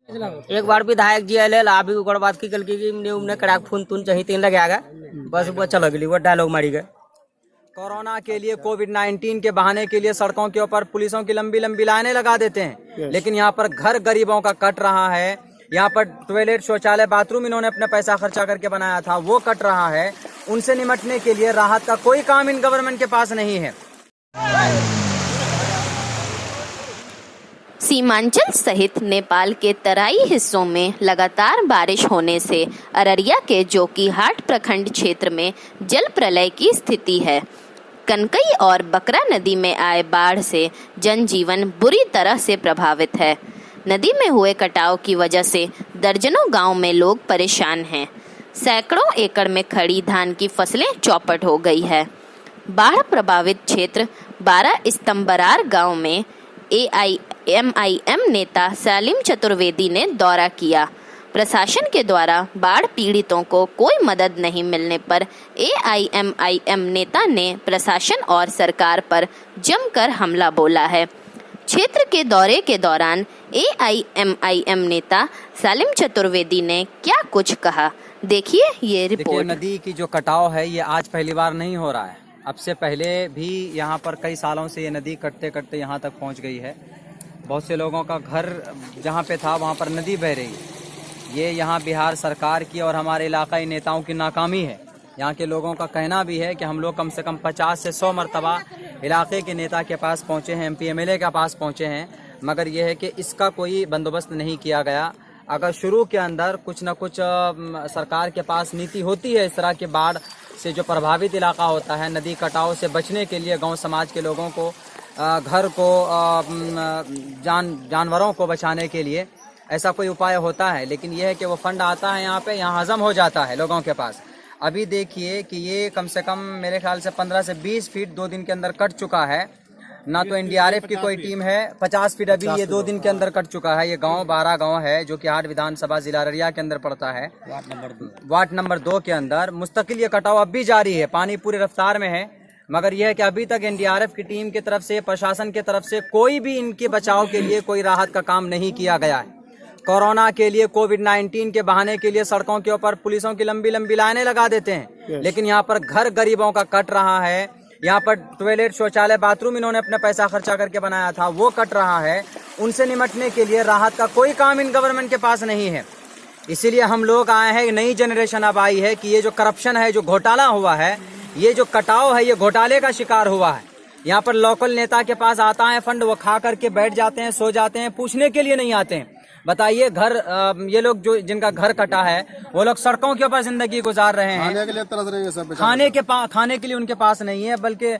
एक बार विधायक जी आए अभी ओकर बाद की कल की उन्हें कड़ा फोन तुन चाहिए तीन लगे आगा बस वो चलो गई वो डायलॉग मारी गए। कोरोना के लिए कोविड-19 के बहाने के लिए सड़कों के ऊपर पुलिसों की लंबी लंबी लाइनें लगा देते हैं, लेकिन यहाँ पर घर गरीबों का कट रहा है। यहाँ पर टॉयलेट शौचालय बाथरूम इन्होंने अपना पैसा खर्चा करके बनाया था वो कट रहा है। उनसे निपटने के लिए राहत का कोई काम इन गवर्नमेंट के पास नहीं है। सीमांचल सहित नेपाल के तराई हिस्सों में लगातार बारिश होने से अररिया के जोकीहाट प्रखंड क्षेत्र में जल प्रलय की स्थिति है। कनकई और बकरा नदी में आए बाढ़ से जनजीवन बुरी तरह से प्रभावित है। नदी में हुए कटाव की वजह से दर्जनों गांव में लोग परेशान हैं। सैकड़ों एकड़ में खड़ी धान की फसलें चौपट हो गई है। बाढ़ प्रभावित क्षेत्र 12 स्तंबरार गांव में AIMIM नेता सालिम चतुर्वेदी ने दौरा किया। प्रशासन के द्वारा बाढ़ पीड़ितों को कोई मदद नहीं मिलने पर AIMIM नेता ने प्रशासन और सरकार पर जमकर हमला बोला है। क्षेत्र के दौरे के दौरान AIMIM नेता सालिम चतुर्वेदी ने क्या कुछ कहा, देखिए ये रिपोर्ट। नदी की जो कटाव है ये आज पहली बार नहीं हो रहा है। अब से पहले भी यहाँ पर कई सालों से ये नदी कटते कटते यहाँ तक पहुँच गई है। बहुत से लोगों का घर जहाँ पे था वहाँ पर नदी बह रही है। ये यहाँ बिहार सरकार की और हमारे इलाकाई नेताओं की नाकामी है। यहाँ के लोगों का कहना भी है कि हम लोग कम से कम 50 से 100 मरतबा इलाके के नेता के पास पहुँचे हैं, MP MLA के पास पहुँचे हैं, मगर यह है कि इसका कोई बंदोबस्त नहीं किया गया। अगर शुरू के अंदर कुछ न कुछ सरकार के पास नीति होती है इस तरह के बाढ़ से जो प्रभावित इलाका होता है, नदी कटाव से बचने के लिए गांव समाज के लोगों को, घर को, जानवरों को बचाने के लिए ऐसा कोई उपाय होता है, लेकिन यह है कि वो फंड आता है यहाँ हजम हो जाता है लोगों के पास। अभी देखिए कि ये कम से कम मेरे ख्याल से 15 से 20 फीट 2 दिन के अंदर कट चुका है। ना तो NDRF की कोई टीम है। 50 फीट अभी ये 2 दिन के अंदर कट चुका है। ये गांव 12 गांव है जो कि हाट विधानसभा जिला अररिया के अंदर पड़ता है, वार्ड नंबर 2 के अंदर। मुस्तकिल ये कटाव अब भी जारी है, पानी पूरी रफ्तार में है, मगर यह है कि अभी तक NDRF की टीम की तरफ से, प्रशासन की तरफ से कोई भी इनके बचाव के लिए कोई राहत का काम नहीं किया गया है। कोरोना के लिए कोविड-19 के बहाने के लिए सड़कों के ऊपर पुलिसों की लंबी लंबी लाइनें लगा देते हैं, लेकिन यहाँ पर घर गरीबों का कट रहा है। यहाँ पर टॉयलेट शौचालय बाथरूम इन्होंने अपना पैसा खर्चा करके बनाया था वो कट रहा है। उनसे निपटने के लिए राहत का कोई काम इन गवर्नमेंट के पास नहीं है। इसीलिए हम लोग आए हैं, नई जनरेशन अब आई है कि ये जो करप्शन है, जो घोटाला हुआ है, ये जो कटाव है, ये घोटाले का शिकार हुआ है। यहाँ पर लोकल नेता के पास आता है फंड, वो खा करके बैठ जाते हैं, सो जाते हैं, पूछने के लिए नहीं आते हैं। बताइए, घर ये लोग जो जिनका घर कटा है वो लोग सड़कों के ऊपर जिंदगी गुजार रहे हैं। खाने के लिए तरस रहे हैं सब। खाने के लिए उनके पास नहीं है, बल्कि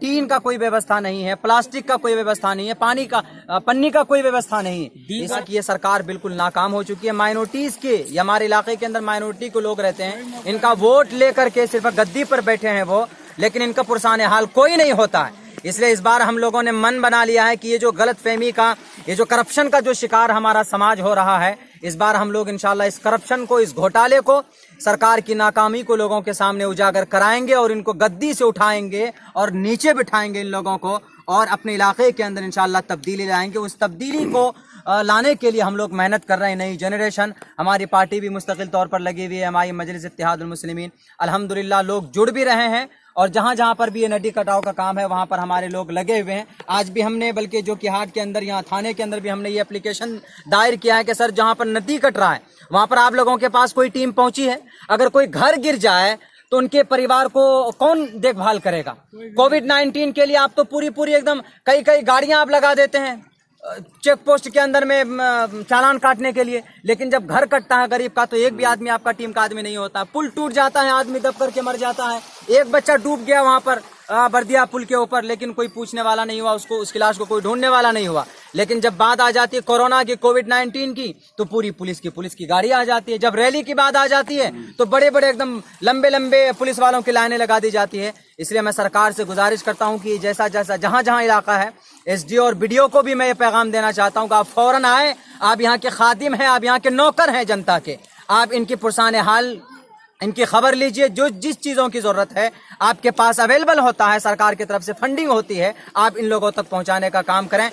टीन का कोई व्यवस्था नहीं है, प्लास्टिक का कोई व्यवस्था नहीं है, पानी का पन्नी का कोई व्यवस्था नहीं है। इसकी ये सरकार बिल्कुल नाकाम हो चुकी है। माइनॉरिटीज के, या हमारे इलाके के अंदर माइनॉरिटी को लोग रहते हैं, इनका वोट लेकर के सिर्फ गद्दी पर बैठे हैं वो, लेकिन इनका पुरसाने हाल कोई नहीं होता है। इसलिए इस बार हम लोगों ने मन बना लिया है कि ये जो गलतफहमी का, ये जो करप्शन का जो शिकार हमारा समाज हो रहा है, इस बार हम लोग इंशाल्लाह इस करप्शन को, इस घोटाले को, सरकार की नाकामी को लोगों के सामने उजागर कराएंगे और इनको गद्दी से उठाएंगे और नीचे बिठाएंगे इन लोगों को, और अपने इलाके के अंदर इंशाल्लाह तब्दीली लाएंगे। उस तब्दीली को लाने के लिए हम लोग मेहनत कर रहे हैं। नई जनरेशन, हमारी पार्टी भी मुस्तकिल तौर पर लगी हुई है, हमारी मजलिस इत्तेहादुल मुस्लिमीन, अल्हम्दुलिल्लाह लोग जुड़ भी रहे हैं, और जहां जहां पर भी ये नदी कटाव का काम है वहां पर हमारे लोग लगे हुए हैं। आज भी हमने, बल्कि जो कि हाट के अंदर, यहाँ थाने के अंदर भी हमने ये एप्लीकेशन दायर किया है कि सर जहां पर नदी कट रहा है वहां पर आप लोगों के पास कोई टीम पहुंची है? अगर कोई घर गिर जाए तो उनके परिवार को कौन देखभाल करेगा? कोविड-19 के लिए आप तो पूरी एकदम कई गाड़ियां आप लगा देते हैं चेक पोस्ट के अंदर में चालान काटने के लिए, लेकिन जब घर कटता है गरीब का तो एक भी आदमी आपका टीम का आदमी नहीं होता। पुल टूट जाता है, आदमी दब करके मर जाता है। एक बच्चा डूब गया वहां पर बर्दिया पुल के ऊपर, लेकिन कोई पूछने वाला नहीं हुआ, उसको, उसकी लाश को कोई ढूंढने वाला नहीं हुआ। लेकिन जब बात आ जाती है कोरोना की, कोविड-19 की, तो पूरी पुलिस की गाड़ी आ जाती है। जब रैली की बात आ जाती है तो बड़े एकदम लंबे पुलिस वालों की लाइनें लगा दी जाती है। इसलिए मैं सरकार से गुजारिश करता हूं कि जैसा जहां इलाका है, SDO और BDO को भी मैं ये पैगाम देना चाहता हूं कि आप फौरन आए। आप यहाँ के खादिम हैं, आप यहाँ के नौकर हैं जनता के। आप इनकी पुरसाने हाल, इनकी खबर लीजिए। जो जिस चीजों की जरूरत है आपके पास अवेलेबल होता है, सरकार की तरफ से फंडिंग होती है, आप इन लोगों तक पहुंचाने का काम करें।